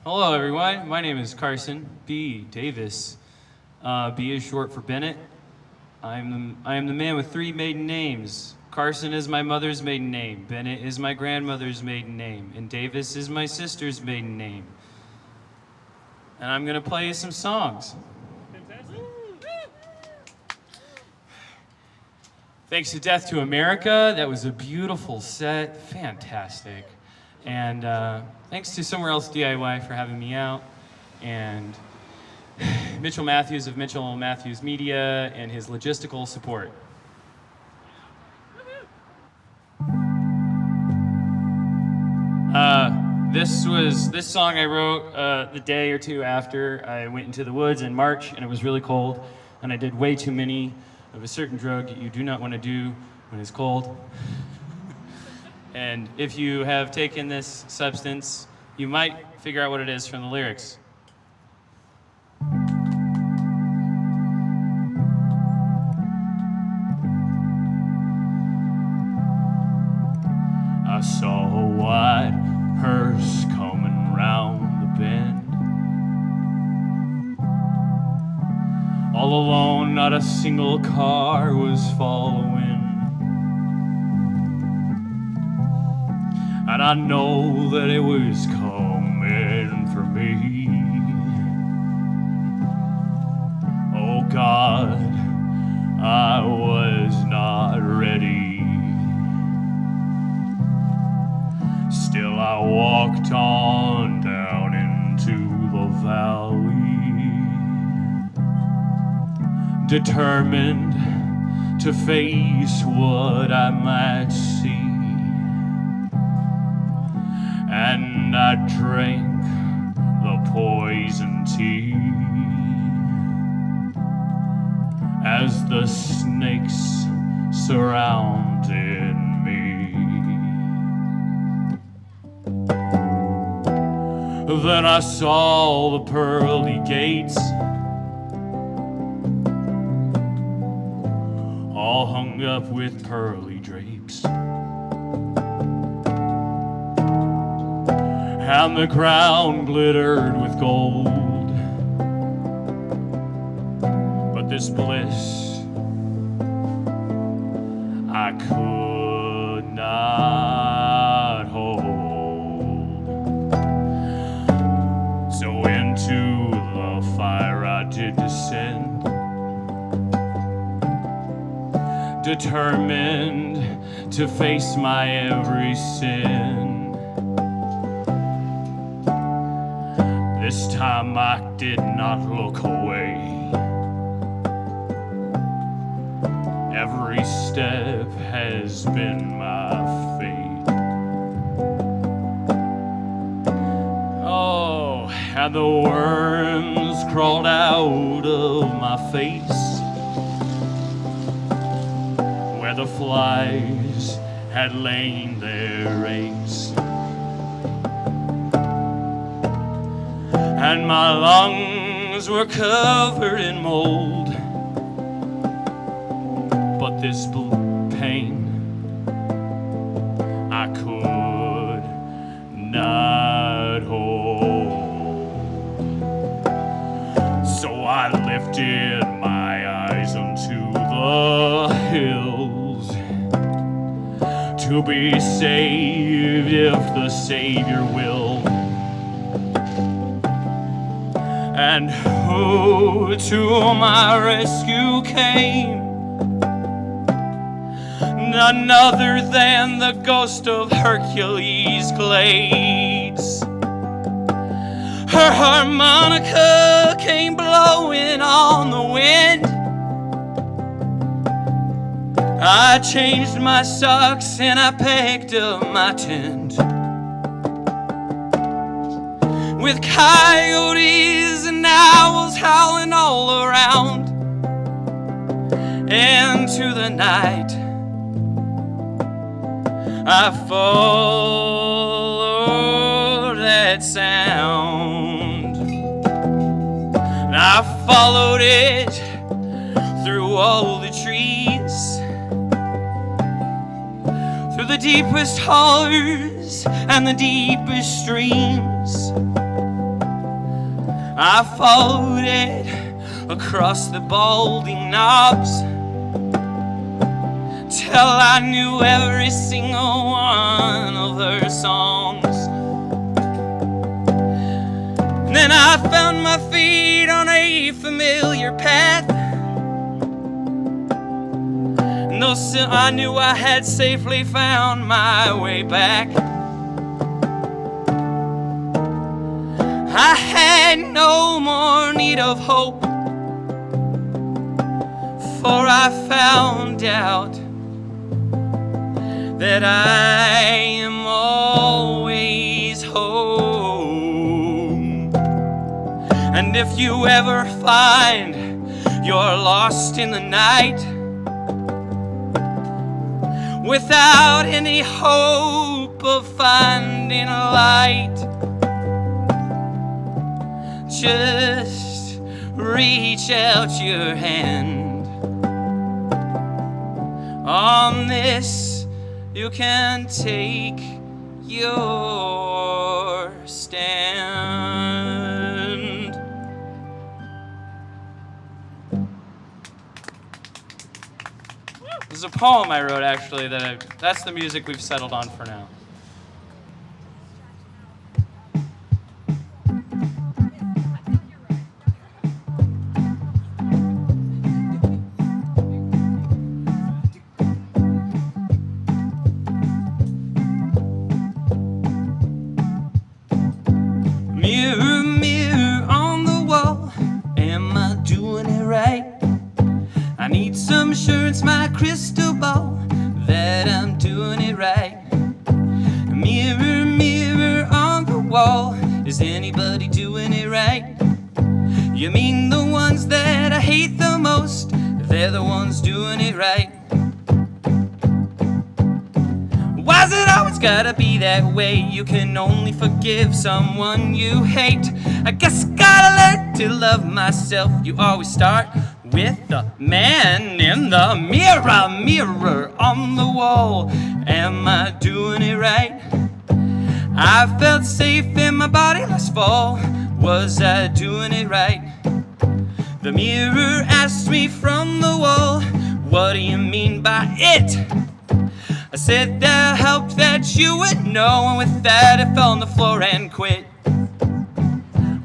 Hello, everyone. My name is Carson B Davis. B is short for Bennett. I am the man with three maiden names. Carson is my mother's maiden name. Bennett is my grandmother's maiden name. And Davis is my sister's maiden name. And I'm going to play you some songs. Thanks to Death to America. That was a beautiful set. Fantastic. And thanks to Somewhere Else DIY for having me out. And Mitchell Matthews of Mitchell Matthews Media and his logistical support. This song I wrote the day or two after I went into the woods in March, and it was really cold, and I did way too many of a certain drug you do not want to do when it's cold. And if you have taken this substance, you might figure out what it is from the lyrics. I saw a white hearse coming round the bend. All alone, not a single car was following. And I know that it was coming for me. Oh God, I was not ready. Still I walked on down into the valley, determined to face what I might see. And I drank the poison tea as the snakes surrounded me. Then I saw the pearly gates all hung up with pearly drapes. And the ground glittered with gold. But this bliss I could not hold. So into the fire I did descend, determined to face my every sin. This time I did not look away. Every step has been my fate. Oh, and the worms crawled out of my face, where the flies had laid their eggs. And my lungs were covered in mold. But this pain I could not hold. So I lifted my eyes unto the hills to be saved if the Savior will. And who to my rescue came? None other than the ghost of Hercules Glades. Her harmonica came blowing on the wind. I changed my socks and I packed up my tent. With coyotes and owls howling all around. Into the night I followed that sound. And I followed it through all the trees, through the deepest hollers and the deepest streams. I followed it across the balding knobs till I knew every single one of her songs. And then I found my feet on a familiar path, and though I knew I had safely found my way back, I had no more need of hope, for I found out that I am always home. And if you ever find you're lost in the night, without any hope of finding a light, just reach out your hand. On this you can take your stand. This is a poem I wrote, actually, that's the music we've settled on for now. Mirror, mirror on the wall, am I doing it right? I need some assurance, my crystal ball, that I'm doing it right. Mirror, mirror on the wall, is anybody doing it right? You mean the ones that I hate the most, they're the ones doing it right. Why's it always gotta be that way? You can only forgive someone you hate. I guess I gotta learn to love myself. You always start with the man in the mirror. Mirror on the wall, am I doing it right? I felt safe in my body last fall, was I doing it right? The mirror asked me from the wall, what do you mean by it? I said that helped that you would know, and with that it fell on the floor and quit.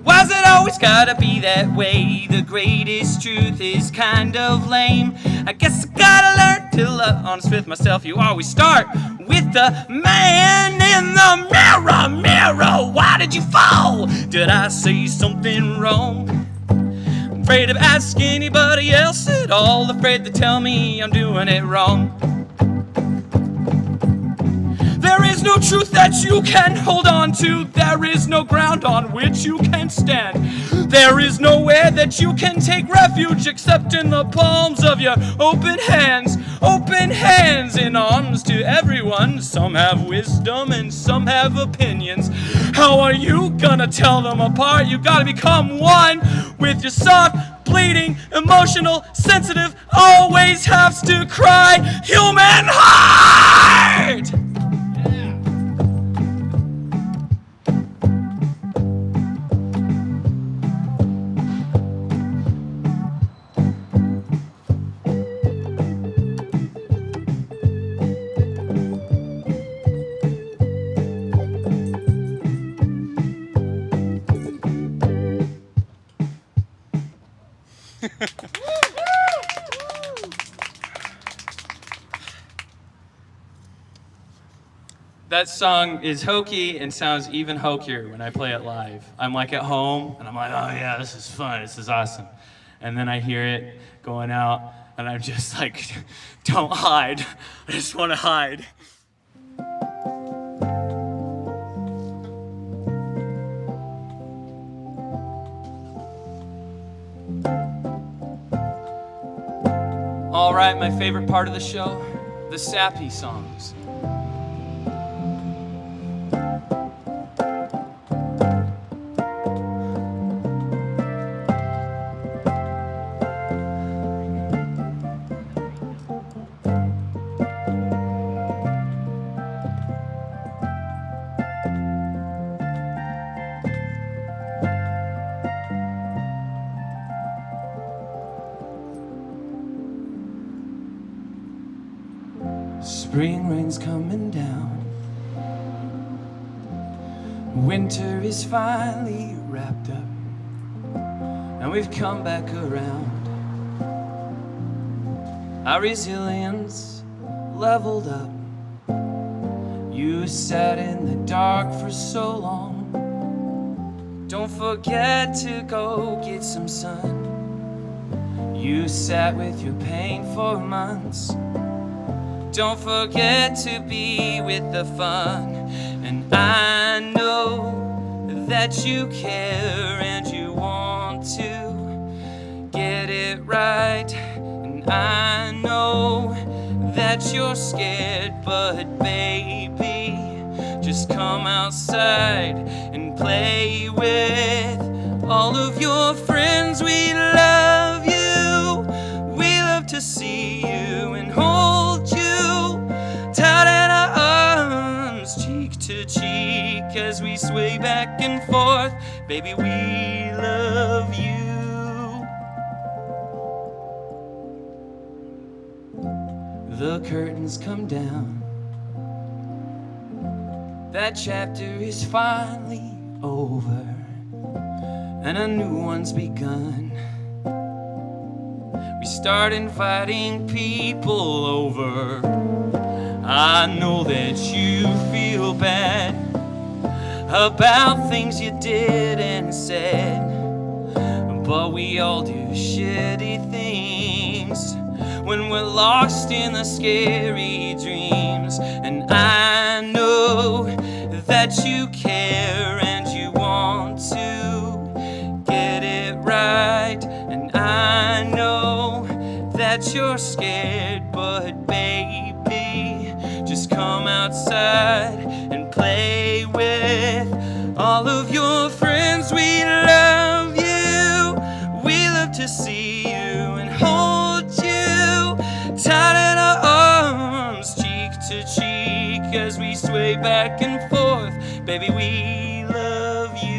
Why's it always gotta be that way? The greatest truth is kind of lame. I guess I gotta learn to love honest with myself. You always start with the man in the mirror. Mirror, why did you fall? Did I say something wrong? Afraid of asking anybody else at all, afraid to tell me I'm doing it wrong. There is no truth that you can hold on to. There is no ground on which you can stand. There is nowhere that you can take refuge except in the palms of your open hands. Open hands in arms to everyone. Some have wisdom and some have opinions. How are you gonna tell them apart? You gotta become one with your soft, bleeding, emotional, sensitive, always has to cry human heart! That song is hokey and sounds even hokier when I play it live. I'm like at home and I'm like, oh yeah, this is fun, this is awesome. And then I hear it going out and I'm just like, don't hide. I just want to hide. All right, my favorite part of the show, the sappy songs. Spring rain's coming down. Winter is finally wrapped up, and we've come back around. Our resilience leveled up. You sat in the dark for so long. Don't forget to go get some sun. You sat with your pain for months. Don't forget to be with the fun. And I know that you care and you want to get it right. And I know that you're scared, but baby, just come outside and play with all of your friends. We love you. We love to see you and hold you tight in our arms, cheek to cheek, as we sway back and forth. Baby, we love you. The curtains come down. That chapter is finally over, and a new one's begun. We start inviting people over. I know that you feel bad about things you did and said, but we all do shitty things when we're lost in the scary dreams. And I know that you care and you want to get it right. And I know that you're scared, but baby, just come outside and play with all of your friends. We love you. We love to see you and hold you tight in our arms, cheek to cheek, as we sway back and forth. Baby, we love you.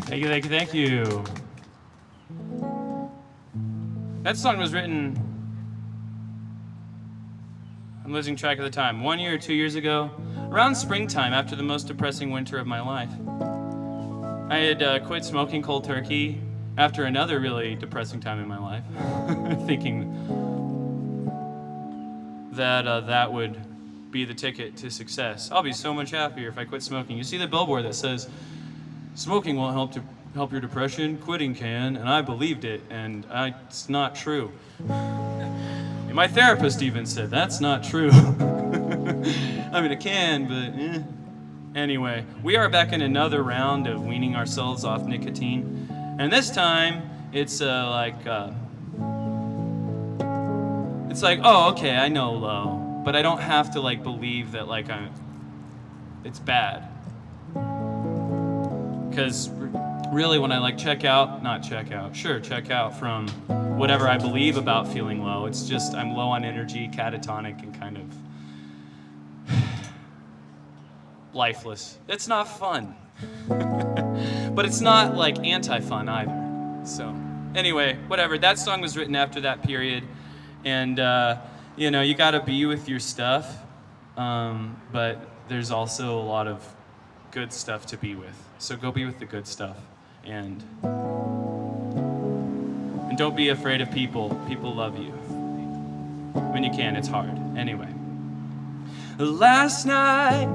Thank you, thank you, thank you. That song was written, I'm losing track of the time, 1 year or 2 years ago, around springtime after the most depressing winter of my life. I had quit smoking cold turkey after another really depressing time in my life, thinking that that would be the ticket to success. I'll be so much happier if I quit smoking. You see the billboard that says, smoking won't help your depression, quitting can, and I believed it, and it's not true. And my therapist even said, that's not true. I mean, it can, but Anyway, we are back in another round of weaning ourselves off nicotine, and this time, it's like, oh, okay, I know low, but I don't have to, like, believe that, like, it's bad. Because really when I like check out from whatever I believe about feeling low, it's just I'm low on energy, catatonic, and kind of lifeless. It's not fun. But it's not like anti-fun either. So anyway, whatever. That song was written after that period, and you got to be with your stuff, but there's also a lot of good stuff to be with. So go be with the good stuff, and don't be afraid of people. People love you. When you can, it's hard. Anyway. Last night,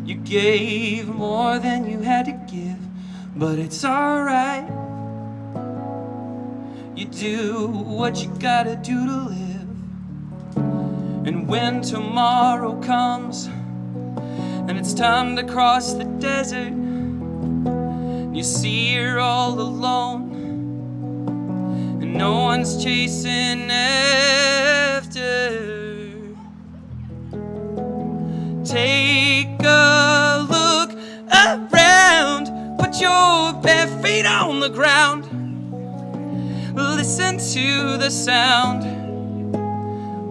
you gave more than you had to give, but it's alright. You do what you gotta do to live. And when tomorrow comes, and it's time to cross the desert, you see you're all alone, and no one's chasing after. Take a look around, put your bare feet on the ground, listen to the sound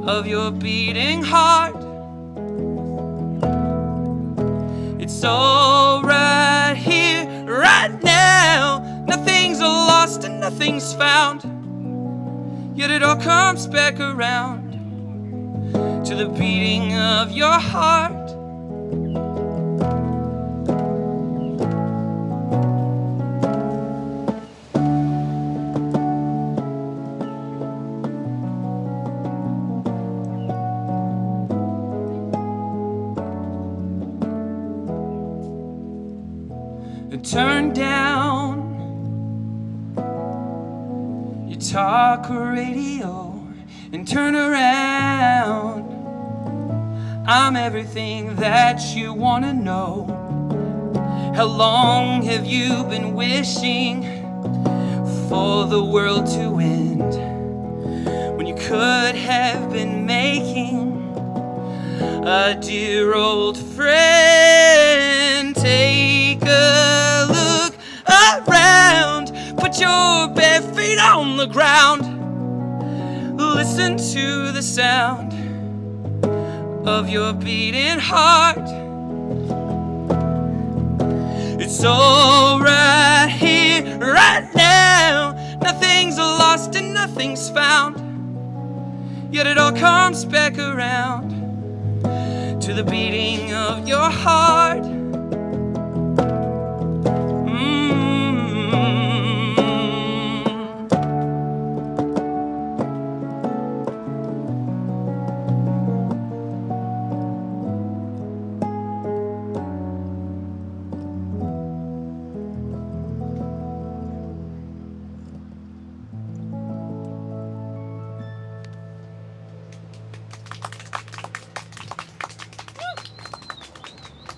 of your beating heart. It's all right here, right now. Nothing's lost and nothing's found, yet it all comes back around to the beating of your heart. Turn down your talk radio and turn around. I'm everything that you want to know. How long have you been wishing for the world to end, when you could have been making a dear old friend? Take a look around, put your bare feet on the ground, listen to the sound of your beating heart. It's all right here, right now. Nothing's lost and nothing's found, yet it all comes back around to the beating of your heart.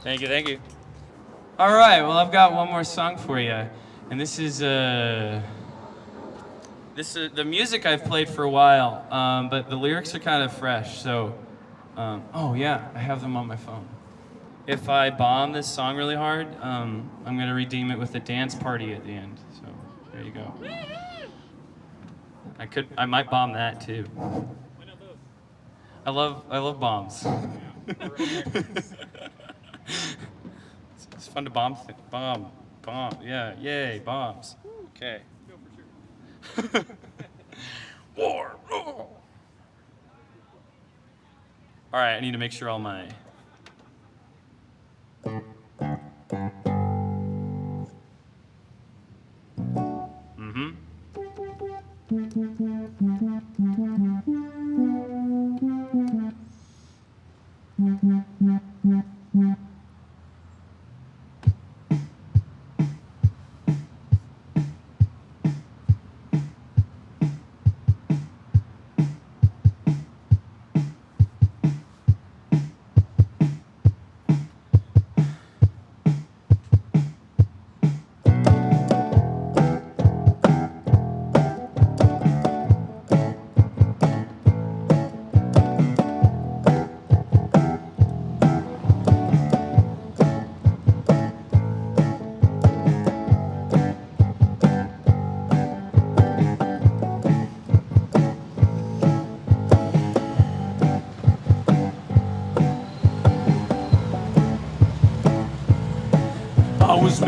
Thank you. All right, well, I've got one more song for you, and this is the music I've played for a while, but the lyrics are kind of fresh. So, oh yeah, I have them on my phone. If I bomb this song really hard, I'm gonna redeem it with a dance party at the end. So there you go. I might bomb that too. I love bombs. It's fun to bomb. Yeah, yay, bombs. Okay. War. All right, I need to make sure all my.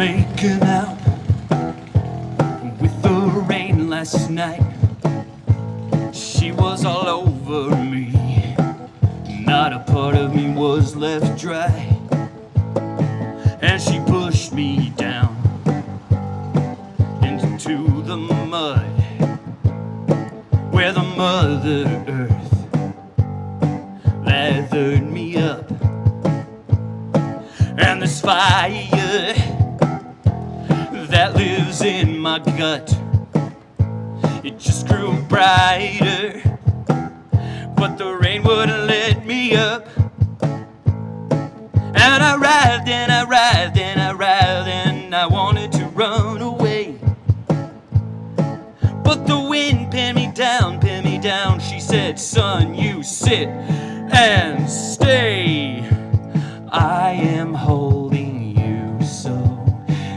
making out with the rain last night. She was all over me, not a part of me was left dry. And she pushed me down into the mud, where the Mother Earth lathered me up. And this fire that lives in my gut, it just grew brighter, but the rain wouldn't let me up. And I writhed and I writhed and I writhed and I wanted to run away, but the wind pinned me down, pinned me down. She said, son, you sit and stay. I am holding you so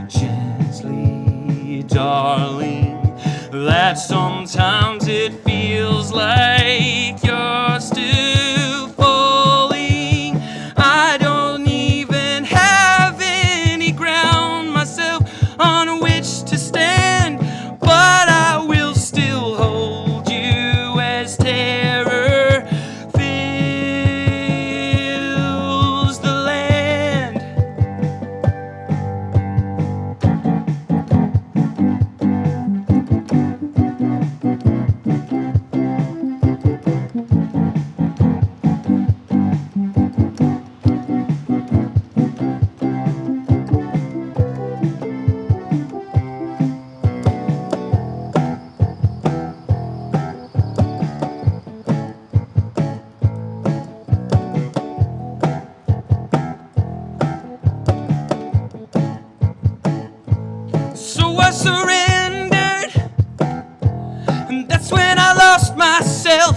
gently, darling, that sometimes it feels like you're still falling. I don't even have any ground myself on which to stand, but I will still hold you as terror fills the land. So I surrendered, and that's when I lost myself.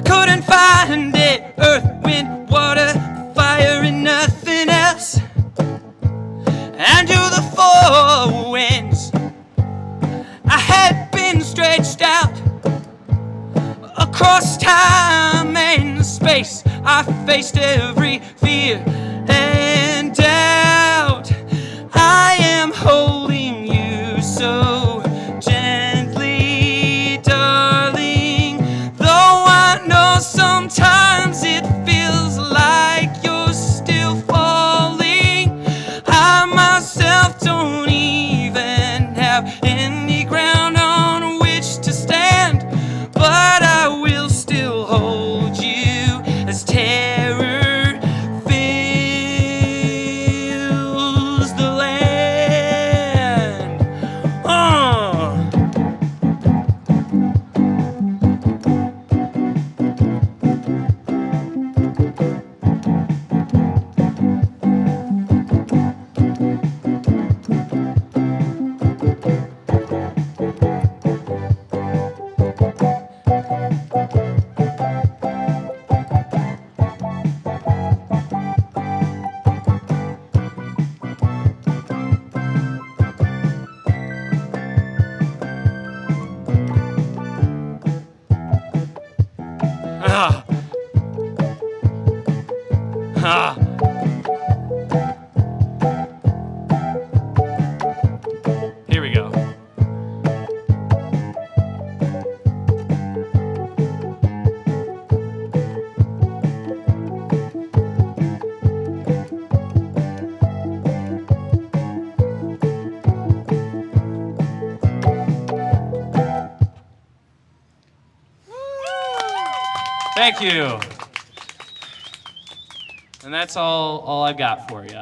Couldn't find it, earth, wind, water, fire, and nothing else. And to the four winds, I had been stretched out across time and space. I faced every fear and doubt. I am holding you so gently, darling, though I know sometimes it feels like you're still falling. I myself don't even have any ground on which to stand, but I will still hold you as terror fills the land. Ah. Ah. Here we go. Thank you. And that's all I got for you.